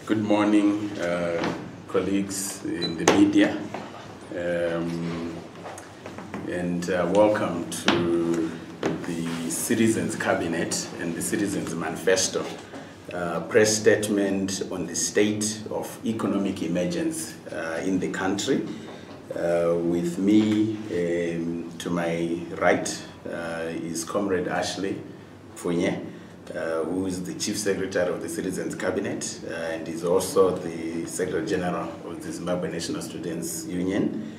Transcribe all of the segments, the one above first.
Good morning, colleagues in the media, and welcome to the Citizens Cabinet and the Citizens Manifesto press statement on the state of economic emergence in the country. With me to my right is Comrade Ashley Pfunye, who is the Chief Secretary of the Citizens Cabinet and is also the Secretary General of the Zimbabwe National Students Union.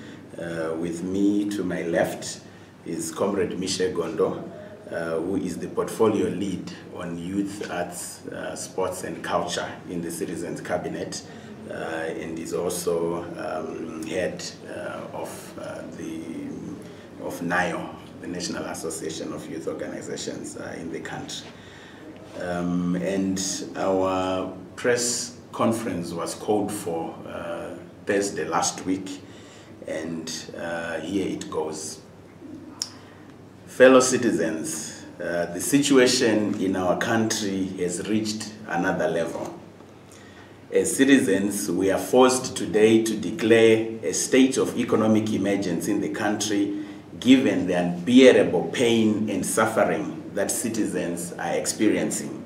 With me to my left is Comrade Michelle Gondo, who is the Portfolio Lead on Youth, Arts, Sports and Culture in the Citizens Cabinet, and is also head of NAYO, the National Association of Youth Organizations in the country. And our press conference was called for Thursday last week, and here it goes. Fellow citizens, the situation in our country has reached another level. As citizens, we are forced today to declare a state of economic emergency in the country, given the unbearable pain and suffering that citizens are experiencing.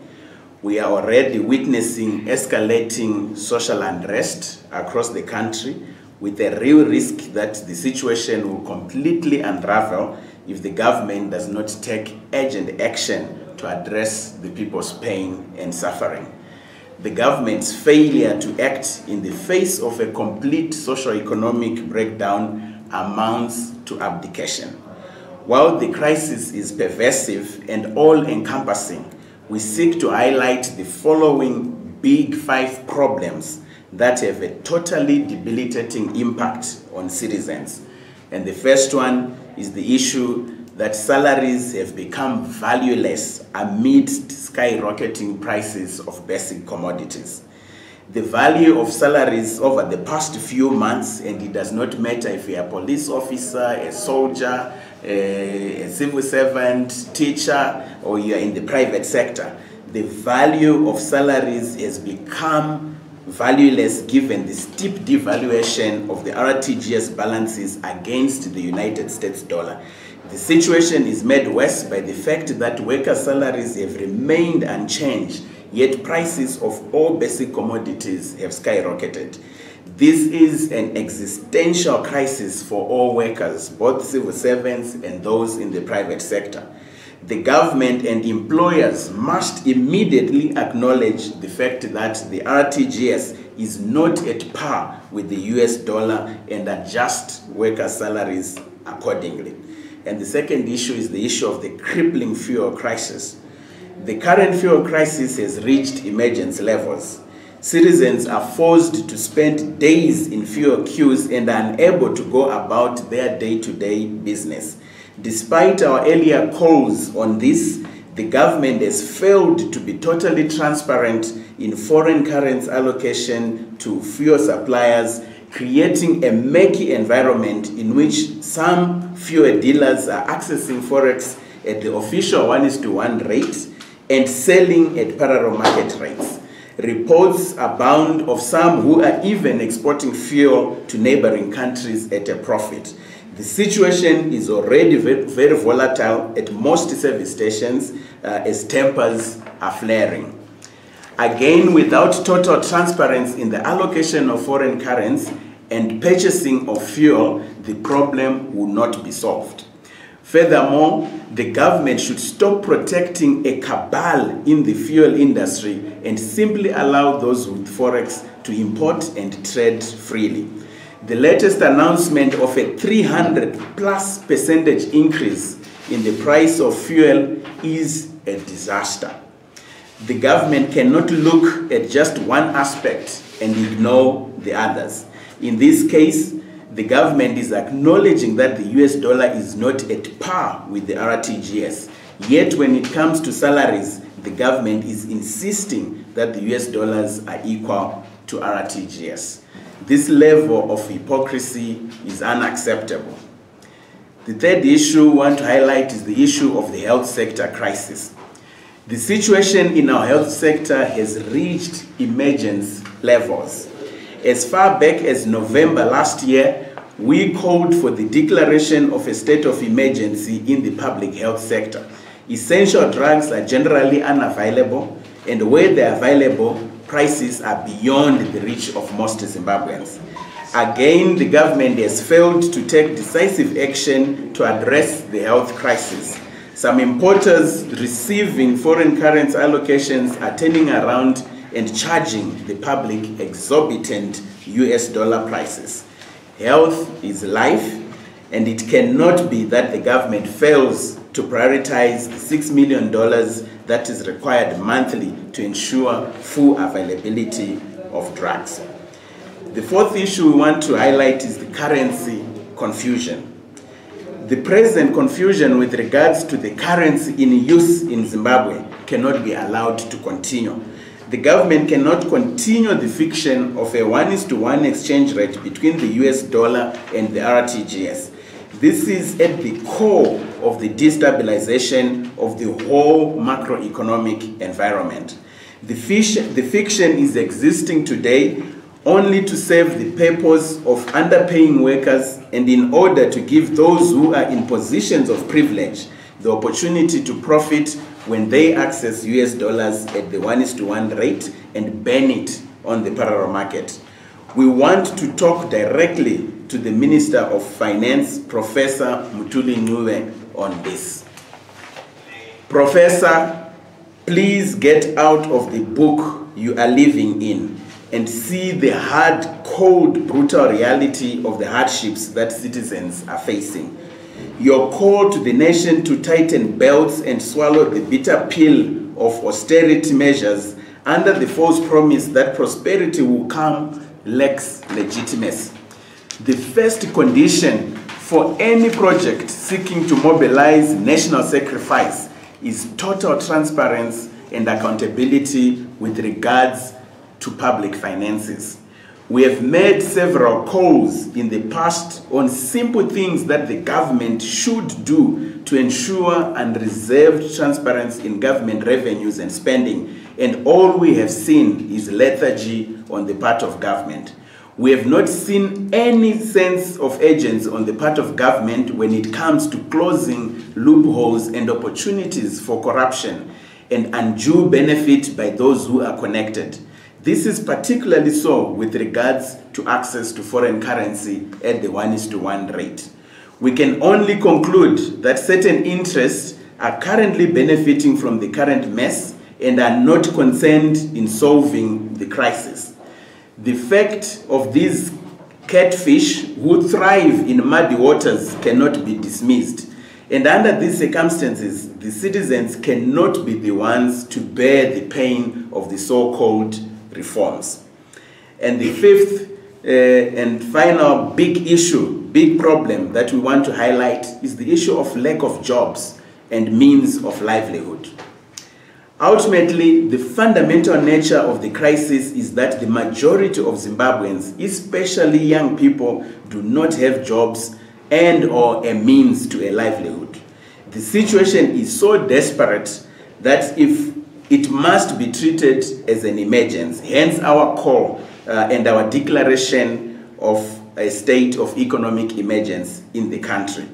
We are already witnessing escalating social unrest across the country, with a real risk that the situation will completely unravel if the government does not take urgent action to address the people's pain and suffering. The government's failure to act in the face of a complete socio-economic breakdown amounts to abdication. While the crisis is pervasive and all-encompassing, we seek to highlight the following big 5 problems that have a totally debilitating impact on citizens. And the first one is the issue that salaries have become valueless amidst skyrocketing prices of basic commodities. The value of salaries over the past few months, and it does not matter if you're a police officer, a soldier, a civil servant, teacher, or you're in the private sector, the value of salaries has become valueless given the steep devaluation of the RTGS balances against the United States dollar. The situation is made worse by the fact that worker salaries have remained unchanged, yet prices of all basic commodities have skyrocketed. This is an existential crisis for all workers, both civil servants and those in the private sector. The government and employers must immediately acknowledge the fact that the RTGS is not at par with the US dollar and adjust worker salaries accordingly. And the second issue is the issue of the crippling fuel crisis. The current fuel crisis has reached emergency levels. Citizens are forced to spend days in fuel queues and are unable to go about their day-to-day business. Despite our earlier calls on this, the government has failed to be totally transparent in foreign currency allocation to fuel suppliers, creating a murky environment in which some fuel dealers are accessing forex at the official 1:1 rate and selling at parallel market rates. Reports abound of some who are even exporting fuel to neighboring countries at a profit. The situation is already very volatile at most service stations as tempers are flaring. Again, without total transparency in the allocation of foreign currency and purchasing of fuel, the problem will not be solved. Furthermore, the government should stop protecting a cabal in the fuel industry and simply allow those with forex to import and trade freely. The latest announcement of a 300+% increase in the price of fuel is a disaster. The government cannot look at just one aspect and ignore the others. In this case, the government is acknowledging that the US dollar is not at par with the RTGS. Yet when it comes to salaries, the government is insisting that the US dollars are equal to RTGS. This level of hypocrisy is unacceptable. The third issue I want to highlight is the issue of the health sector crisis. The situation in our health sector has reached emergence levels. As far back as November last year, we called for the declaration of a state of emergency in the public health sector. Essential drugs are generally unavailable, and where they are available, prices are beyond the reach of most Zimbabweans. Again, the government has failed to take decisive action to address the health crisis. Some importers receiving foreign currency allocations are turning around and charging the public exorbitant US dollar prices. Health is life, and it cannot be that the government fails to prioritize the $6 million that is required monthly to ensure full availability of drugs. The fourth issue we want to highlight is the currency confusion. The present confusion with regards to the currency in use in Zimbabwe cannot be allowed to continue. The government cannot continue the fiction of a 1:1 exchange rate between the US dollar and the RTGS. This is at the core of the destabilization of the whole macroeconomic environment. The fiction is existing today only to serve the purpose of underpaying workers and in order to give those who are in positions of privilege the opportunity to profit when they access US dollars at the 1:1 rate and burn it on the parallel market. We want to talk directly to the Minister of Finance, Professor Mutuli Ncube, on this. Professor, please get out of the book you are living in and see the hard, cold, brutal reality of the hardships that citizens are facing. Your call to the nation to tighten belts and swallow the bitter pill of austerity measures under the false promise that prosperity will come lacks legitimacy. The first condition for any project seeking to mobilize national sacrifice is total transparency and accountability with regards to public finances. We have made several calls in the past on simple things that the government should do to ensure unreserved transparency in government revenues and spending, and all we have seen is lethargy on the part of government. We have not seen any sense of urgency on the part of government when it comes to closing loopholes and opportunities for corruption and undue benefit by those who are connected. This is particularly so with regards to access to foreign currency at the 1:1 rate. We can only conclude that certain interests are currently benefiting from the current mess and are not concerned in solving the crisis. The fact of these catfish who thrive in muddy waters cannot be dismissed. And under these circumstances, the citizens cannot be the ones to bear the pain of the so-called reforms. And the fifth and final big issue, big problem that we want to highlight is the issue of lack of jobs and means of livelihood. Ultimately, the fundamental nature of the crisis is that the majority of Zimbabweans, especially young people, do not have jobs and or a means to a livelihood. The situation is so desperate that if it must be treated as an emergency, hence our call and our declaration of a state of economic emergency in the country.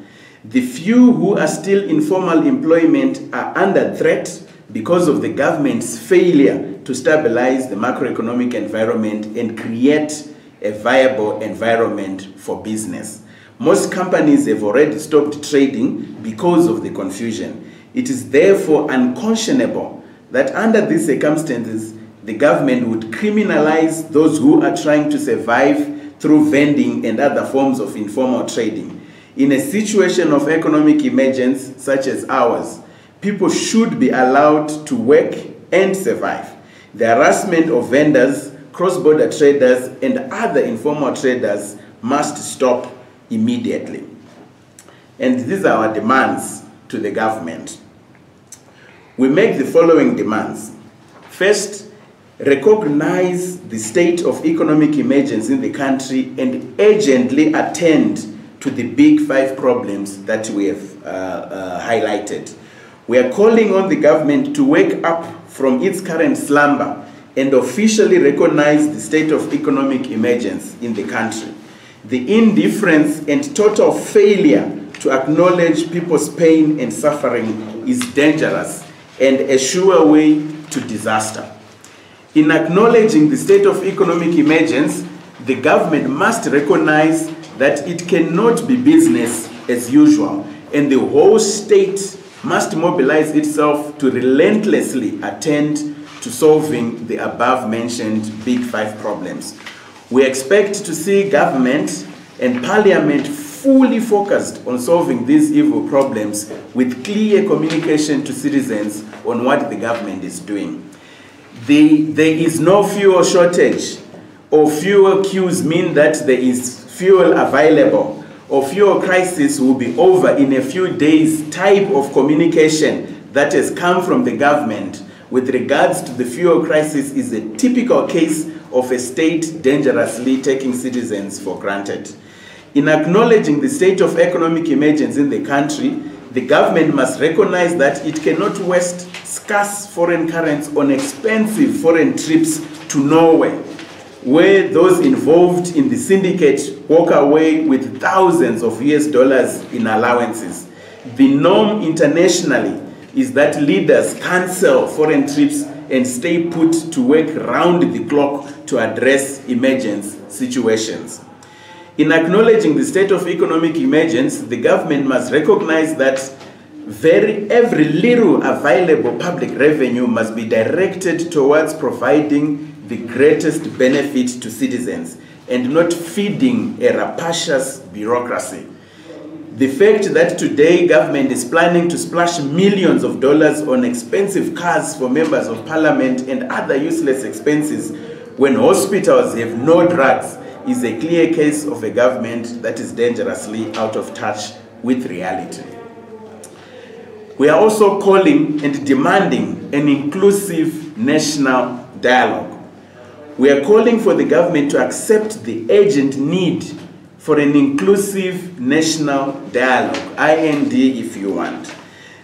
The few who are still in formal employment are under threat because of the government's failure to stabilize the macroeconomic environment and create a viable environment for business. Most companies have already stopped trading because of the confusion. It is therefore unconscionable that under these circumstances, the government would criminalize those who are trying to survive through vending and other forms of informal trading. In a situation of economic emergency such as ours, people should be allowed to work and survive. The harassment of vendors, cross-border traders, and other informal traders must stop immediately. And these are our demands to the government. We make the following demands. First, recognize the state of economic emergency in the country and urgently attend to the big 5 problems that we have highlighted. We are calling on the government to wake up from its current slumber and officially recognize the state of economic emergency in the country. The indifference and total failure to acknowledge people's pain and suffering is dangerous and a sure way to disaster. In acknowledging the state of economic emergency, the government must recognize that it cannot be business as usual, and the whole state must mobilize itself to relentlessly attend to solving the above-mentioned Big Five problems. We expect to see government and parliament fully focused on solving these evil problems with clear communication to citizens on what the government is doing. There is no fuel shortage, or fuel queues mean that there is fuel available, or fuel crisis will be over in a few days type of communication that has come from the government with regards to the fuel crisis is a typical case of a state dangerously taking citizens for granted. In acknowledging the state of economic emergency in the country, the government must recognize that it cannot waste scarce foreign currency on expensive foreign trips to Norway, where those involved in the syndicate walk away with thousands of US dollars in allowances. The norm internationally is that leaders cancel foreign trips and stay put to work round the clock to address emergency situations. In acknowledging the state of economic emergency, the government must recognize that every little available public revenue must be directed towards providing the greatest benefit to citizens and not feeding a rapacious bureaucracy. The fact that today government is planning to splash millions of dollars on expensive cars for members of parliament and other useless expenses when hospitals have no drugs is a clear case of a government that is dangerously out of touch with reality. We are also calling and demanding an inclusive national dialogue. We are calling for the government to accept the urgent need for an inclusive national dialogue, IND if you want.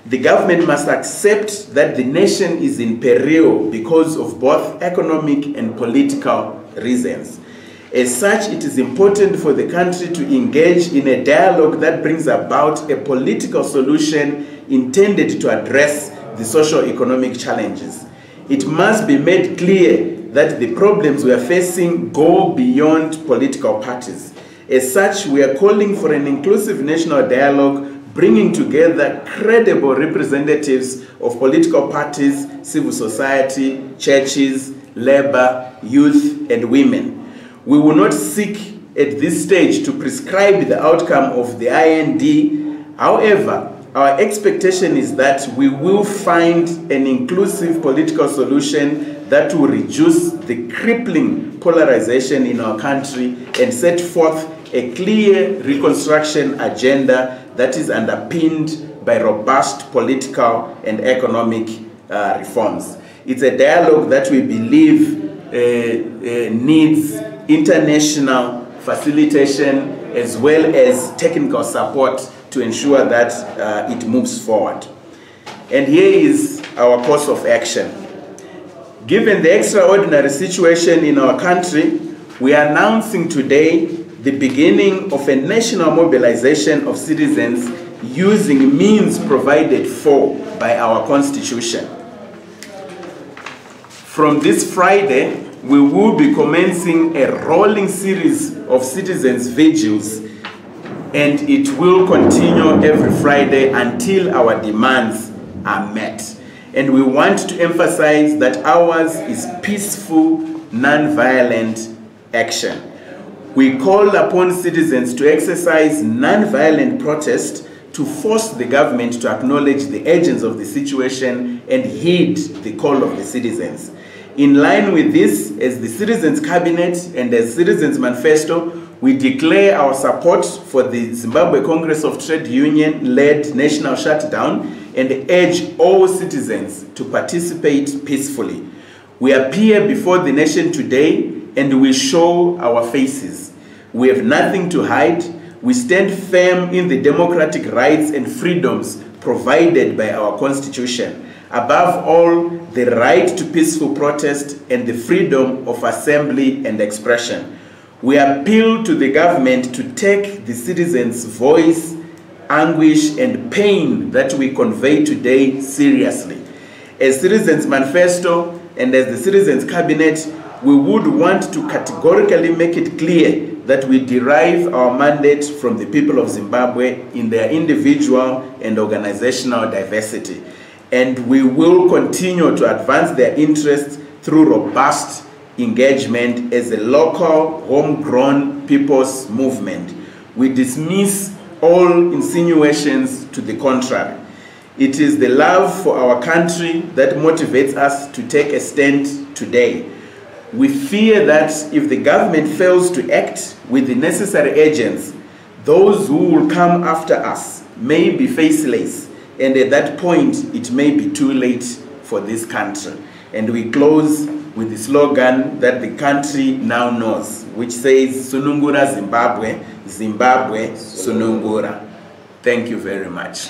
The government must accept that the nation is in peril because of both economic and political reasons. As such, it is important for the country to engage in a dialogue that brings about a political solution intended to address the socio-economic challenges. It must be made clear that the problems we are facing go beyond political parties. As such, we are calling for an inclusive national dialogue bringing together credible representatives of political parties, civil society, churches, labor, youth, and women. We will not seek at this stage to prescribe the outcome of the IND. However, our expectation is that we will find an inclusive political solution that will reduce the crippling polarization in our country and set forth a clear reconstruction agenda that is underpinned by robust political and economic reforms. It's a dialogue that we believe needs international facilitation as well as technical support to ensure that it moves forward. And here is our course of action. Given the extraordinary situation in our country, we are announcing today the beginning of a national mobilization of citizens using means provided for by our Constitution. From this Friday, we will be commencing a rolling series of citizens' vigils, and it will continue every Friday until our demands are met. And we want to emphasize that ours is peaceful, non-violent action. We call upon citizens to exercise non-violent protest to force the government to acknowledge the urgency of the situation and heed the call of the citizens. In line with this, as the Citizens Cabinet and as Citizens Manifesto, we declare our support for the Zimbabwe Congress of Trade Union-led national shutdown and urge all citizens to participate peacefully. We appear before the nation today and we show our faces. We have nothing to hide. We stand firm in the democratic rights and freedoms provided by our Constitution. Above all, the right to peaceful protest and the freedom of assembly and expression. We appeal to the government to take the citizens' voice, anguish, and pain that we convey today seriously. As Citizens Manifesto and as the Citizens Cabinet, we would want to categorically make it clear that we derive our mandate from the people of Zimbabwe in their individual and organizational diversity. And we will continue to advance their interests through robust engagement as a local, homegrown people's movement. We dismiss all insinuations to the contrary. It is the love for our country that motivates us to take a stand today. We fear that if the government fails to act with the necessary agents, those who will come after us may be faceless, and at that point, it may be too late for this country. And we close with the slogan that the country now knows, which says, Sunungura Zimbabwe, Zimbabwe Sunungura. Thank you very much.